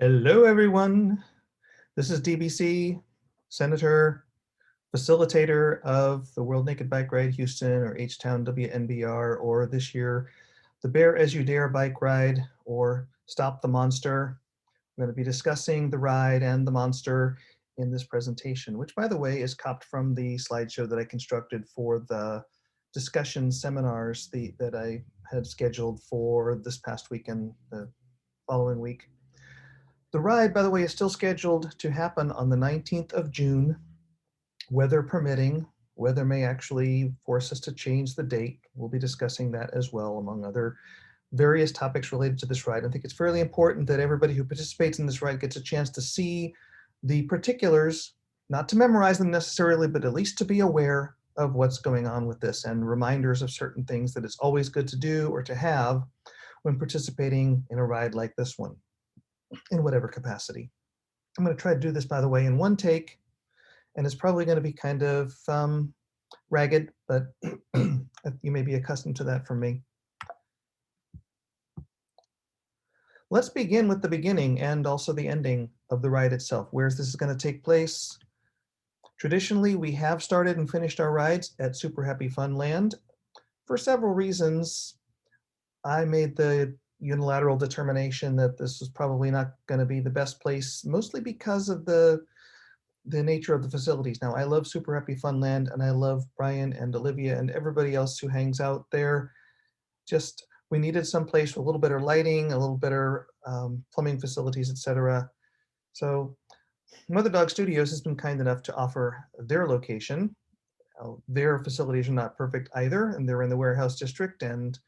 Hello, everyone. This is DBC, Senator, facilitator of the World Naked Bike Ride Houston, or H-Town WNBR, or this year, the Bear As You Dare Bike Ride, or Stop the Monster. I'm going to be discussing the ride and the monster in this presentation, which, by the way, is copied from the slideshow that I constructed for the discussion seminars that I had scheduled for this past week and the following week. The ride, by the way, is still scheduled to happen on the 19th of June, weather permitting. Weather may actually force us to change the date. We'll be discussing that as well, among other various topics related to this ride. I think it's fairly important that everybody who participates in this ride gets a chance to see the particulars, not to memorize them necessarily, but at least to be aware of what's going on with this and reminders of certain things that it's always good to do or to have when participating in a ride like this one, in whatever capacity. I'm going to try to do this, by the way, in one take, and it's probably going to be kind of ragged, but you may be accustomed to that from me. Let's begin with the beginning and also the ending of the ride itself. Where this is going to take place? Traditionally, we have started and finished our rides at Super Happy Fun Land. For several reasons, I made the unilateral determination that this was probably not going to be the best place, mostly because of the nature of the facilities. Now, I love Super Happy Fun Land, and I love Brian and Olivia and everybody else who hangs out there. Just, we needed some place with a little better lighting, a little better plumbing facilities, etc. So Mother Dog Studios has been kind enough to offer their location. Their facilities are not perfect either, and they're in the warehouse district, and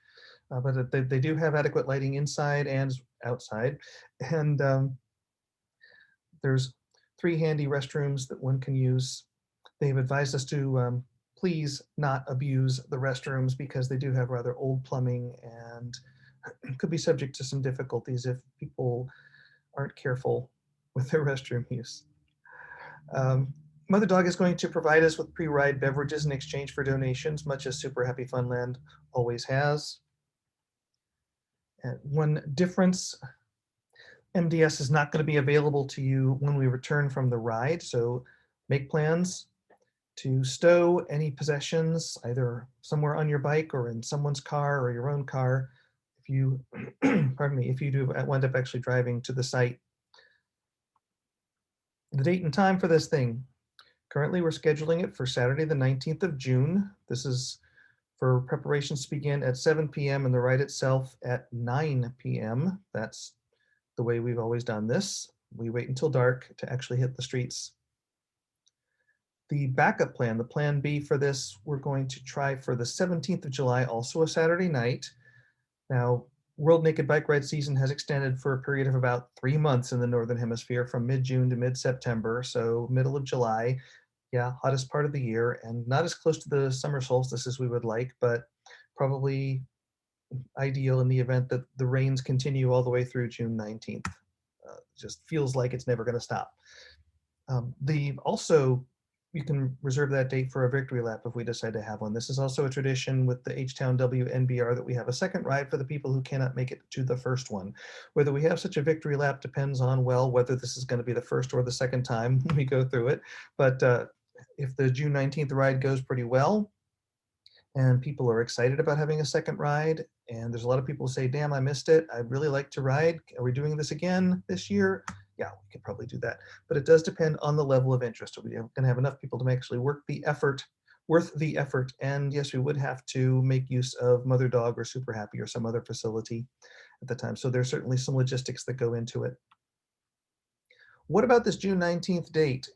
but they do have adequate lighting inside and outside. And there's 3 handy restrooms that one can use. They've advised us to please not abuse the restrooms because they do have rather old plumbing and could be subject to some difficulties if people aren't careful with their restroom use. Mother Dog is going to provide us with pre-ride beverages in exchange for donations, much as Super Happy Fun Land always has. And one difference, MDS is not going to be available to you when we return from the ride, so make plans to stow any possessions either somewhere on your bike or in someone's car or your own car if you, pardon me, if you do wind up actually driving to the site. The date and time for this thing. Currently, we're scheduling it for Saturday, the 19th of June. This is for preparations to begin at 7 p.m. and the ride itself at 9 p.m. That's the way we've always done this. We wait until dark to actually hit the streets. The backup plan, the plan B for this, we're going to try for the 17th of July, also a Saturday night. Now, World Naked Bike Ride season has extended for a period of about 3 months in the Northern Hemisphere, from mid-June to mid-September, so middle of July. Yeah, hottest part of the year, and not as close to the summer solstice as we would like, but probably ideal in the event that the rains continue all the way through June 19th. Just feels like it's never going to stop. Also, you can reserve that date for a victory lap if we decide to have one. This is also a tradition with the H-Town WNBR that we have a second ride for the people who cannot make it to the first one. Whether we have such a victory lap depends on, well, whether this is going to be the first or the second time we go through it. But if the June 19th ride goes pretty well, and people are excited about having a second ride, and there's a lot of people who say, damn, I missed it, I'd really like to ride, are we doing this again this year? Yeah, we could probably do that, but it does depend on the level of interest. Are we going to have enough people to actually worth the effort? And yes, we would have to make use of Mother Dog or Super Happy or some other facility at the time. So there's certainly some logistics that go into it. What about this June 19th date?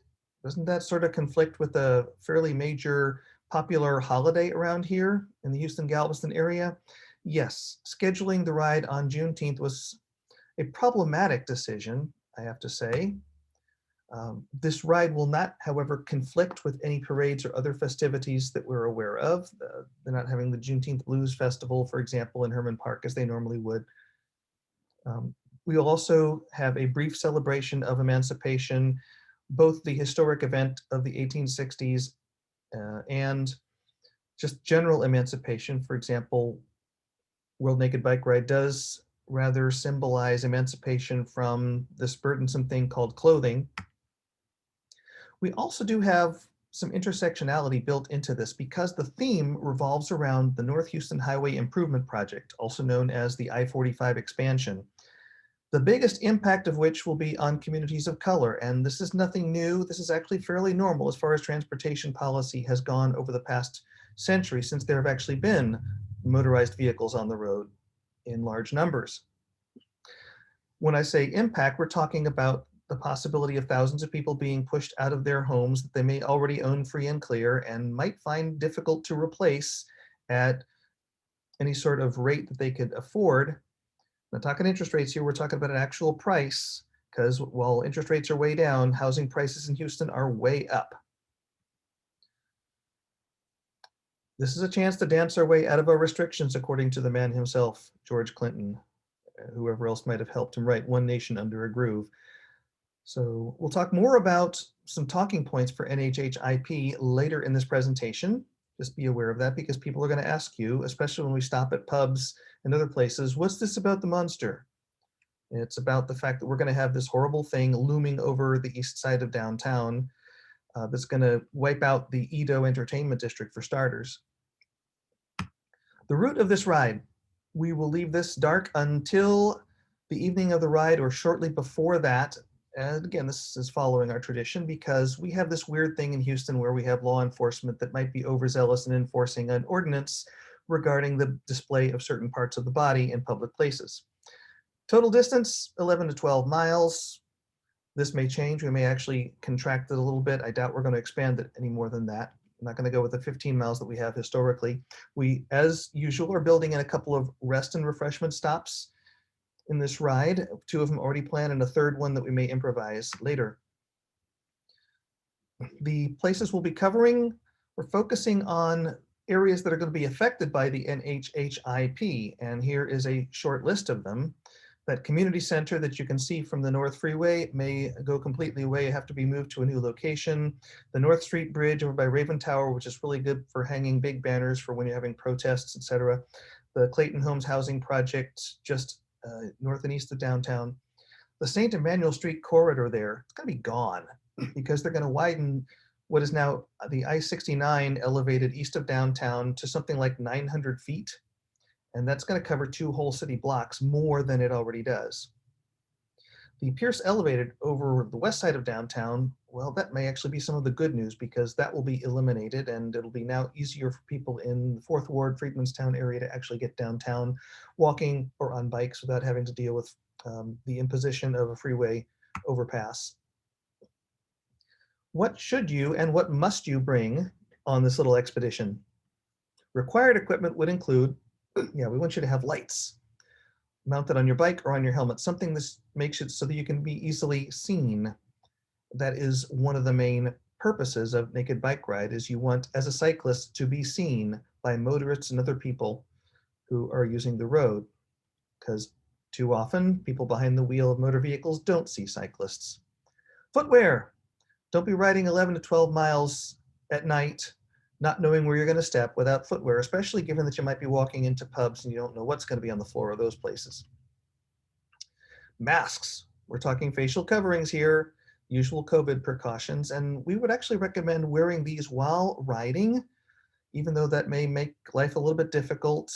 Doesn't that sort of conflict with a fairly major popular holiday around here in the Houston-Galveston area? Yes, scheduling the ride on Juneteenth was a problematic decision, I have to say. This ride will not, however, conflict with any parades or other festivities that we're aware of. They're not having the Juneteenth Blues Festival, for example, in Herman Park as they normally would. We will also have a brief celebration of emancipation, both the historic event of the 1860s and just general emancipation. For example, World Naked Bike Ride does rather symbolize emancipation from this burdensome thing called clothing. We also do have some intersectionality built into this because the theme revolves around the North Houston Highway Improvement Project, also known as the I-45 expansion, the biggest impact of which will be on communities of color. And this is nothing new. This is actually fairly normal as far as transportation policy has gone over the past century, since there have actually been motorized vehicles on the road in large numbers. When I say impact, we're talking about the possibility of thousands of people being pushed out of their homes that they may already own free and clear and might find difficult to replace at any sort of rate that they could afford. I'm not talking interest rates here, we're talking about an actual price, because while interest rates are way down, housing prices in Houston are way up. This is a chance to dance our way out of our restrictions, according to the man himself, George Clinton, whoever else might have helped him write One Nation Under a Groove. So we'll talk more about some talking points for NHHIP later in this presentation. Just be aware of that, because people are going to ask you, especially when we stop at pubs and other places, what's this about the monster? It's about the fact that we're going to have this horrible thing looming over the east side of downtown that's going to wipe out the Edo Entertainment District, for starters. The route of this ride, we will leave this dark until the evening of the ride or shortly before that. And again, this is following our tradition, because we have this weird thing in Houston where we have law enforcement that might be overzealous in enforcing an ordinance regarding the display of certain parts of the body in public places. Total distance, 11 to 12 miles. This may change. We may actually contract it a little bit. I doubt we're going to expand it any more than that. I'm not going to go with the 15 miles that we have historically. We, as usual, are building in a couple of rest and refreshment stops in this ride. 2 of them already planned, and a third one that we may improvise later. The places we'll be covering, we're focusing on areas that are going to be affected by the NHHIP, and here is a short list of them. That community center that you can see from the North Freeway may go completely away, have to be moved to a new location. The North Street Bridge over by Raven Tower, which is really good for hanging big banners for when you're having protests, etc. The Clayton Homes Housing Project, just north and east of downtown. The St. Emmanuel Street corridor there, it's going to be gone because they're going to widen what is now the I-69 elevated east of downtown to something like 900 feet. And that's going to cover 2 whole city blocks more than it already does. The Pierce Elevated over the west side of downtown, well, that may actually be some of the good news, because that will be eliminated, and it'll be now easier for people in the 4th Ward, Freedmanstown area to actually get downtown walking or on bikes without having to deal with the imposition of a freeway overpass. What should you and what must you bring on this little expedition? Required equipment would include, we want you to have lights mounted on your bike or on your helmet, something that makes it so that you can be easily seen. That is one of the main purposes of Naked Bike Ride, is you want, as a cyclist, to be seen by motorists and other people who are using the road, because too often people behind the wheel of motor vehicles don't see cyclists. Footwear. Don't be riding 11 to 12 miles at night not knowing where you're going to step without footwear, especially given that you might be walking into pubs and you don't know what's going to be on the floor of those places. Masks. We're talking facial coverings here, usual COVID precautions, and we would actually recommend wearing these while riding, even though that may make life a little bit difficult.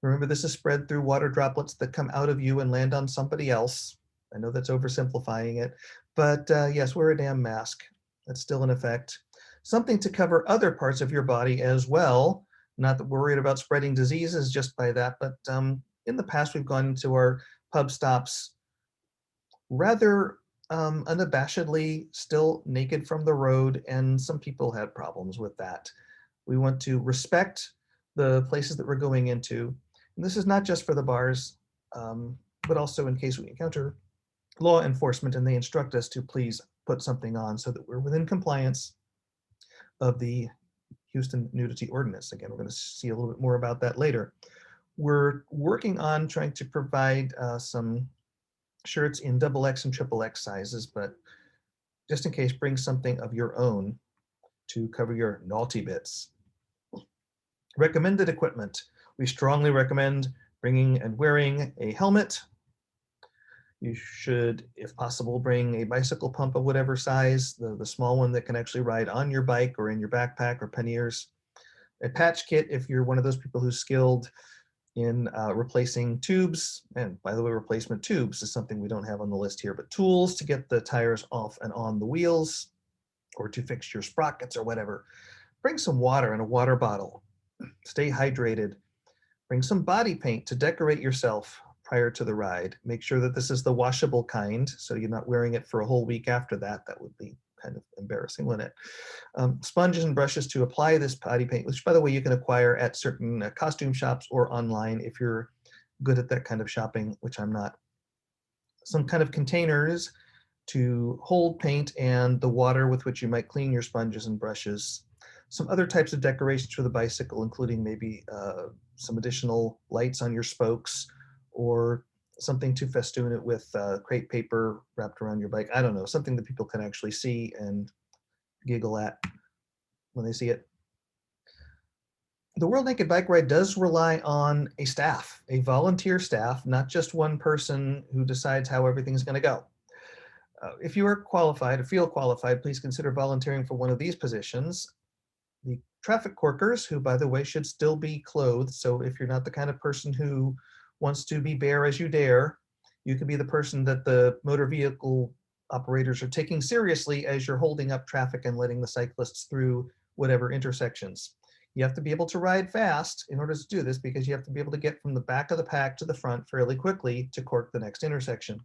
Remember, this is spread through water droplets that come out of you and land on somebody else. I know that's oversimplifying it, but yes, wear a damn mask. That's still in effect. Something to cover other parts of your body as well. Not that we're worried about spreading diseases just by that, but in the past we've gone into our pub stops rather unabashedly, still naked from the road, and some people had problems with that. We want to respect the places that we're going into. And this is not just for the bars, but also in case we encounter law enforcement and they instruct us to please put something on so that we're within compliance of the Houston nudity ordinance. Again, we're going to see a little bit more about that later. We're working on trying to provide some shirts in XXX and XXX sizes, but just in case, bring something of your own to cover your naughty bits. Recommended equipment. We strongly recommend bringing and wearing a helmet. You should, if possible, bring a bicycle pump of whatever size, the small one that can actually ride on your bike or in your backpack or panniers. A patch kit if you're one of those people who's skilled in replacing tubes. And by the way, replacement tubes is something we don't have on the list here, but tools to get the tires off and on the wheels or to fix your sprockets or whatever. Bring some water in a water bottle. Stay hydrated. Bring some body paint to decorate yourself prior to the ride. Make sure that this is the washable kind, so you're not wearing it for a whole week after that. That would be kind of embarrassing, wouldn't it? Sponges and brushes to apply this body paint, which, by the way, you can acquire at certain costume shops or online if you're good at that kind of shopping, which I'm not. Some kind of containers to hold paint and the water with which you might clean your sponges and brushes. Some other types of decorations for the bicycle, including maybe some additional lights on your spokes or something to festoon it with crepe paper wrapped around your bike. I don't know, something that people can actually see and giggle at when they see it. The World Naked Bike Ride does rely on a staff, a volunteer staff, not just one person who decides how everything's going to go. If you are qualified or feel qualified, please consider volunteering for one of these positions. The traffic corkers, who, by the way, should still be clothed. So if you're not the kind of person who wants to be bare as you dare, you can be the person that the motor vehicle operators are taking seriously as you're holding up traffic and letting the cyclists through whatever intersections. You have to be able to ride fast in order to do this because you have to be able to get from the back of the pack to the front fairly quickly to cork the next intersection.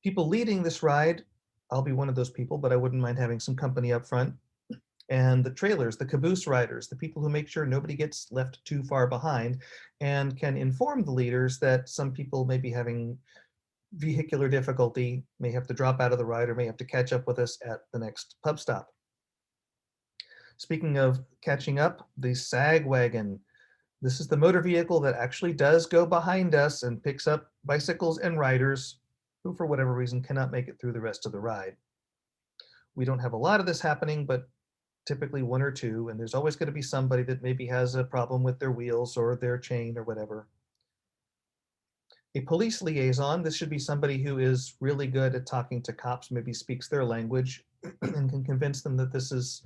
People leading this ride, I'll be one of those people, but I wouldn't mind having some company up front. And the trailers, the caboose riders, the people who make sure nobody gets left too far behind and can inform the leaders that some people may be having vehicular difficulty, may have to drop out of the ride or may have to catch up with us at the next pub stop. Speaking of catching up, the sag wagon. This is the motor vehicle that actually does go behind us and picks up bicycles and riders who, for whatever reason, cannot make it through the rest of the ride. We don't have a lot of this happening, but typically one or two, and there's always going to be somebody that maybe has a problem with their wheels or their chain or whatever. A police liaison, this should be somebody who is really good at talking to cops, maybe speaks their language and can convince them that this is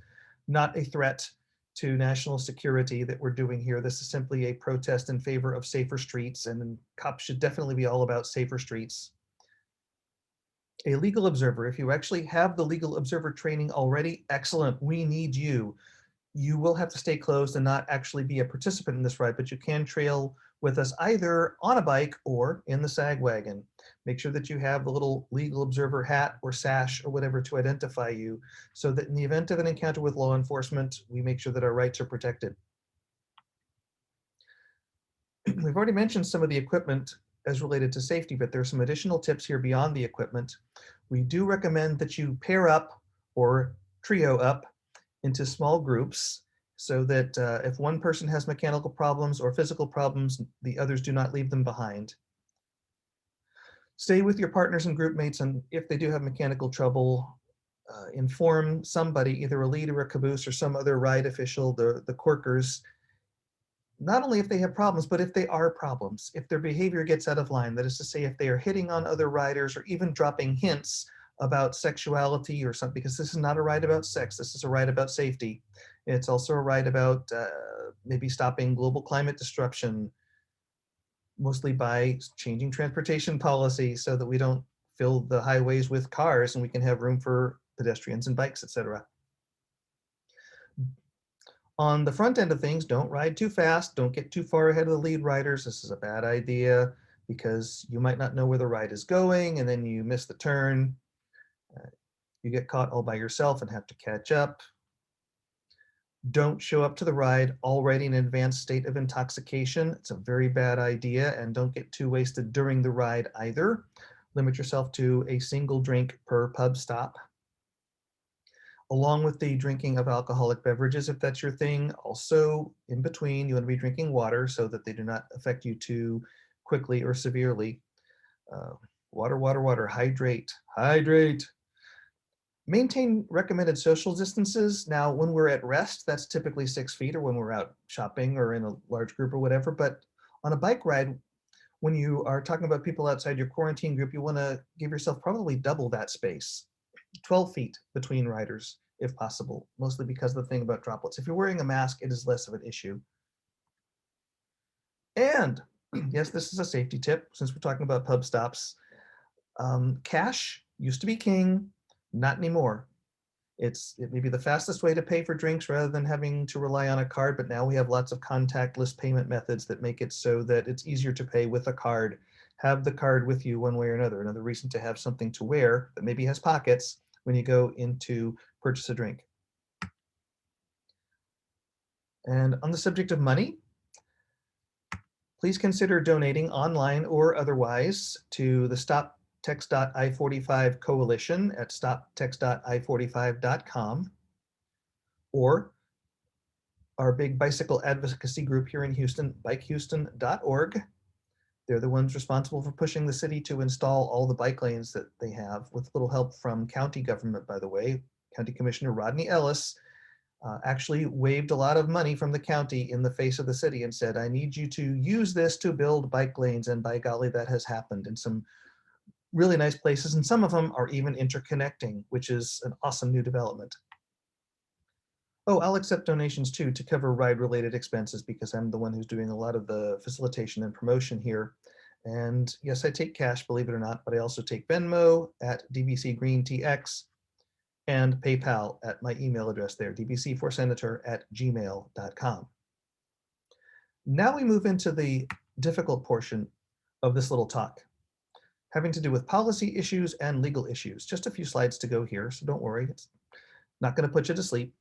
not a threat to national security that we're doing here. This is simply a protest in favor of safer streets, and cops should definitely be all about safer streets. A legal observer, if you actually have the legal observer training already, excellent, we need you. You will have to stay closed and not actually be a participant in this ride, but you can trail with us either on a bike or in the sag wagon. Make sure that you have the little legal observer hat or sash or whatever to identify you so that in the event of an encounter with law enforcement, we make sure that our rights are protected. We've already mentioned some of the equipment as related to safety, but there's some additional tips here beyond the equipment. We do recommend that you pair up or trio up into small groups so that if one person has mechanical problems or physical problems, the others do not leave them behind. Stay with your partners and group mates, and if they do have mechanical trouble, inform somebody, either a lead or a caboose or some other ride official, the corkers, not only if they have problems, but if they are problems, if their behavior gets out of line, that is to say, if they are hitting on other riders or even dropping hints about sexuality or something, because this is not a ride about sex, this is a ride about safety. It's also a ride about maybe stopping global climate disruption, mostly by changing transportation policy so that we don't fill the highways with cars and we can have room for pedestrians and bikes, etc. On the front end of things, don't ride too fast. Don't get too far ahead of the lead riders. This is a bad idea because you might not know where the ride is going and then you miss the turn. You get caught all by yourself and have to catch up. Don't show up to the ride already in an advanced state of intoxication. It's a very bad idea, and don't get too wasted during the ride either. Limit yourself to a single drink per pub stop. Along with the drinking of alcoholic beverages, if that's your thing, also in between, you want to be drinking water so that they do not affect you too quickly or severely. Water, water, water, hydrate, hydrate. Maintain recommended social distances. Now, when we're at rest, that's typically 6 feet, or when we're out shopping or in a large group or whatever, but On a bike ride, when you are talking about people outside your quarantine group, you want to give yourself probably double that space, 12 feet between riders if possible, mostly because of the thing about droplets. If you're wearing a mask, it is less of an issue. And yes, this is a safety tip since we're talking about pub stops. Cash used to be king, not anymore. It may be the fastest way to pay for drinks rather than having to rely on a card, but now we have lots of contactless payment methods that make it so that it's easier to pay with a card. Have the card with you one way or another. Another reason to have something to wear that maybe has pockets when you go in to purchase a drink. And on the subject of money, please consider donating online or otherwise to the Stop Text.I45 Coalition at stoptext.i45.com, or our big bicycle advocacy group here in Houston, bikehouston.org. They're the ones responsible for pushing the city to install all the bike lanes that they have, with little help from county government, by the way. County Commissioner Rodney Ellis actually waived a lot of money from the county in the face of the city and said, I need you to use this to build bike lanes. And by golly, that has happened in some really nice places. And some of them are even interconnecting, which is an awesome new development. Oh, I'll accept donations too to cover ride-related expenses because I'm the one who's doing a lot of the facilitation and promotion here. And yes, I take cash, believe it or not, but I also take Venmo at DBCGreenTX and PayPal at my email address there, dbc4senator@gmail.com. Now we move into the difficult portion of this little talk, having to do with policy issues and legal issues. Just a few slides to go here, so don't worry, it's not going to put you to sleep.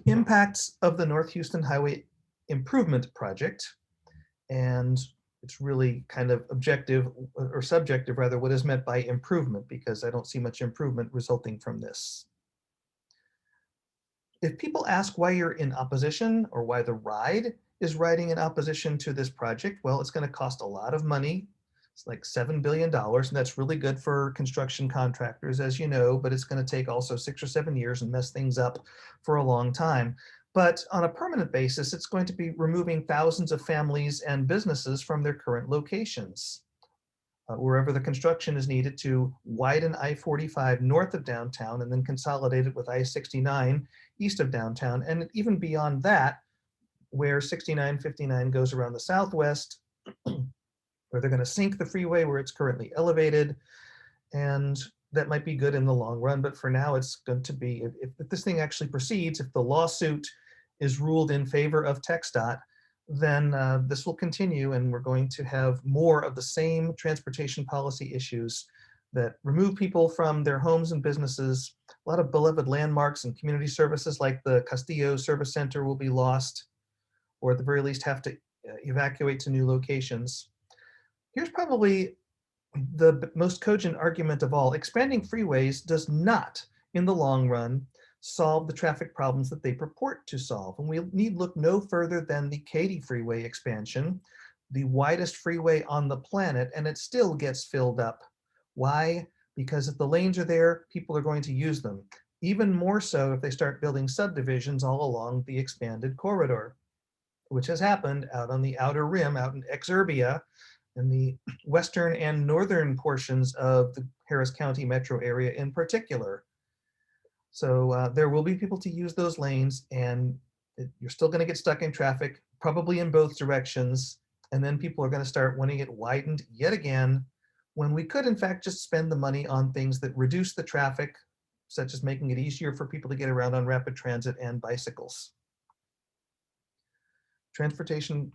Impacts of the North Houston Highway Improvement Project, and it's really kind of objective or subjective rather, what is meant by improvement, because I don't see much improvement resulting from this. If people ask why you're in opposition or why the ride is riding in opposition to this project, well, it's going to cost a lot of money. It's like $7 billion, and that's really good for construction contractors, as you know, but it's going to take also 6 or 7 years and mess things up for a long time. But on a permanent basis, it's going to be removing thousands of families and businesses from their current locations. Wherever the construction is needed to widen I-45 north of downtown and then consolidate it with I-69 east of downtown, and even beyond that, where 6959 goes around the southwest, where they're going to sink the freeway where it's currently elevated. And that might be good in the long run, but for now it's going to be, if this thing actually proceeds, if the lawsuit is ruled in favor of TxDOT, then this will continue and we're going to have more of the same transportation policy issues that remove people from their homes and businesses. A lot of beloved landmarks and community services like the Castillo Service Center will be lost, or at the very least have to evacuate to new locations. Here's probably the most cogent argument of all. Expanding freeways does not, in the long run, solve the traffic problems that they purport to solve. And we need look no further than the Katy Freeway expansion, the widest freeway on the planet, and it still gets filled up. Why? Because if the lanes are there, people are going to use them. Even more so if they start building subdivisions all along the expanded corridor, which has happened out on the outer rim, out in Exurbia, in the western and northern portions of the Harris County metro area in particular. So there will be people to use those lanes, and you're still going to get stuck in traffic, probably in both directions, and then people are going to start wanting it widened yet again, when we could in fact just spend the money on things that reduce the traffic, such as making it easier for people to get around on rapid transit and bicycles. Transportation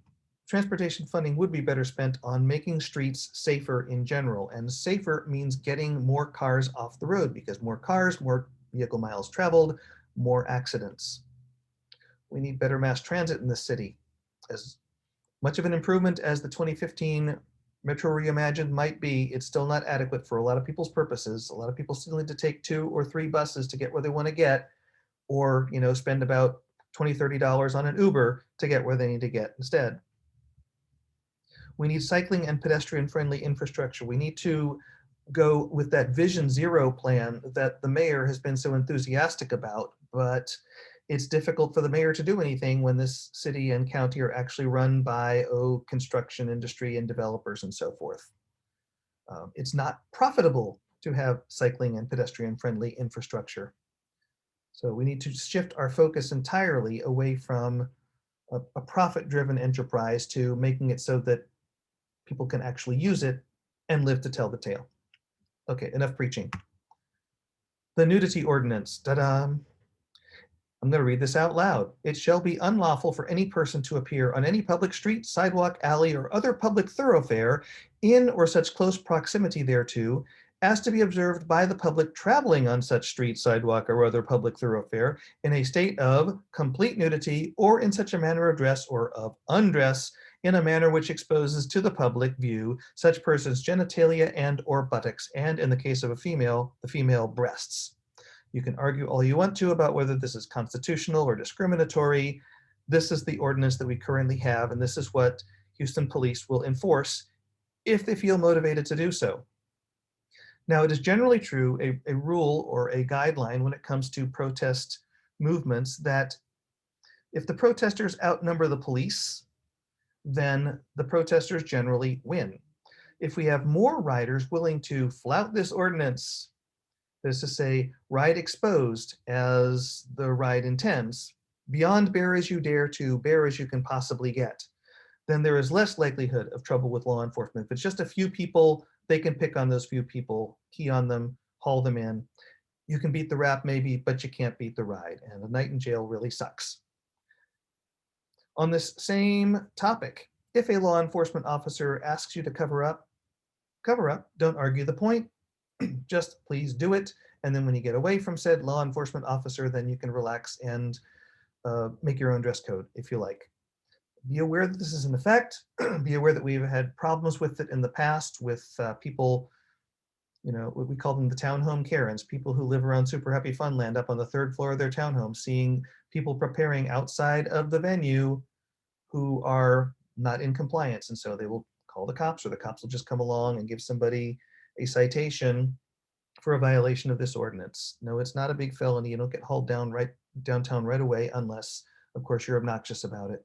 funding would be better spent on making streets safer in general, and safer means getting more cars off the road, because more cars, more vehicle miles traveled, more accidents. We need better mass transit in the city. As much of an improvement as the 2015 Metro Reimagined might be, it's still not adequate for a lot of people's purposes. A lot of people still need to take 2 or 3 buses to get where they want to get, or spend about $20, $30 on an Uber to get where they need to get instead. We need cycling and pedestrian-friendly infrastructure. We need to go with that Vision Zero plan that the mayor has been so enthusiastic about, but It's difficult for the mayor to do anything when this city and county are actually run by, construction industry and developers and so forth. It's not profitable to have cycling and pedestrian friendly infrastructure. So we need to shift our focus entirely away from a profit-driven enterprise to making it so that people can actually use it and live to tell the tale. Okay, enough preaching. The nudity ordinance. Ta-da! I'm going to read this out loud. It shall be unlawful for any person to appear on any public street, sidewalk, alley, or other public thoroughfare in or such close proximity thereto as to be observed by the public traveling on such street, sidewalk, or other public thoroughfare in a state of complete nudity or in such a manner of dress or of undress in a manner which exposes to the public view such person's genitalia and or buttocks, and in the case of a female, the female breasts. You can argue all you want to about whether this is constitutional or discriminatory. This is the ordinance that we currently have, and this is what Houston police will enforce if they feel motivated to do so. Now, it is generally true, a rule or a guideline when it comes to protest movements, that if the protesters outnumber the police, then the protesters generally win. If we have more riders willing to flout this ordinance, that is to say, ride exposed as the ride intends, beyond bear as you dare to bear as you can possibly get, then there is less likelihood of trouble with law enforcement. If it's just a few people, they can pick on those few people, key on them, haul them in. You can beat the rap maybe, but you can't beat the ride, and a night in jail really sucks. On this same topic, if a law enforcement officer asks you to cover up, don't argue the point, just please do it. And then when you get away from said law enforcement officer, then you can relax and make your own dress code if you like. Be aware that this is in effect. Be aware that we've had problems with it in the past with people, we call them the townhome Karens, people who live around Super Happy Funland up on the 3rd floor of their townhome, seeing people preparing outside of the venue who are not in compliance. And so they will call the cops, or the cops will just come along and give somebody a citation for a violation of this ordinance. No, it's not a big felony. You don't get hauled down right downtown right away unless, of course, you're obnoxious about it.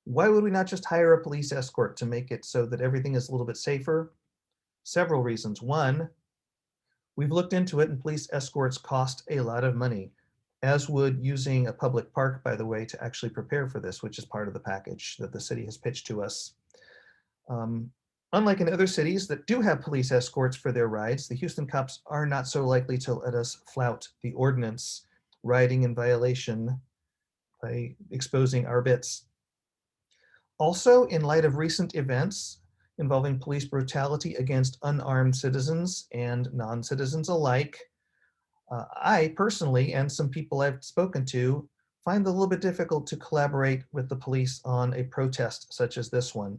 Why would we not just hire a police escort to make it so that everything is a little bit safer? Several reasons. One, we've looked into it, and police escorts cost a lot of money, as would using a public park, by the way, to actually prepare for this, which is part of the package that the city has pitched to us. Unlike in other cities that do have police escorts for their rides, the Houston cops are not so likely to let us flout the ordinance, riding in violation by exposing our bits. Also, in light of recent events involving police brutality against unarmed citizens and non-citizens alike, I personally, and some people I've spoken to, find it a little bit difficult to collaborate with the police on a protest such as this one.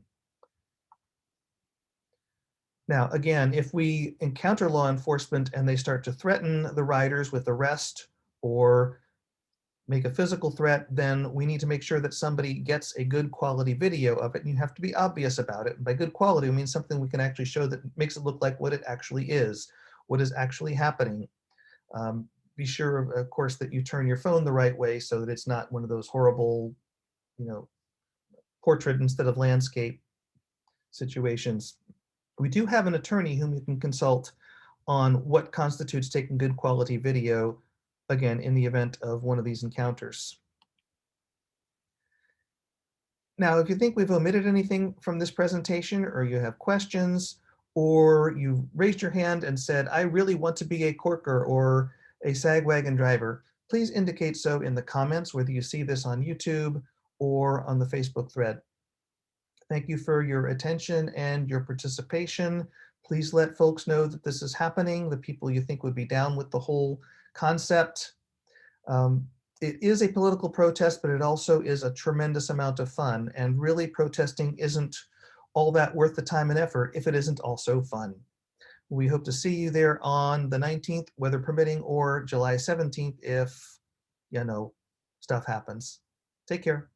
Now, again, if we encounter law enforcement and they start to threaten the riders with arrest or make a physical threat, then we need to make sure that somebody gets a good quality video of it, and you have to be obvious about it. And by good quality, we mean something we can actually show that makes it look like what it actually is, what is actually happening. Be sure, of course, that you turn your phone the right way so that it's not one of those horrible, portrait instead of landscape situations. We do have an attorney whom you can consult on what constitutes taking good quality video, again, in the event of one of these encounters. Now, if you think we've omitted anything from this presentation, or you have questions, or you raised your hand and said, I really want to be a corker or a sag wagon driver, please indicate so in the comments, whether you see this on YouTube or on the Facebook thread. Thank you for your attention and your participation. Please let folks know that this is happening, the people you think would be down with the whole concept. It is a political protest, but it also is a tremendous amount of fun. And really, protesting isn't all that worth the time and effort if it isn't also fun. We hope to see you there on the 19th, weather permitting, or July 17th if, stuff happens. Take care.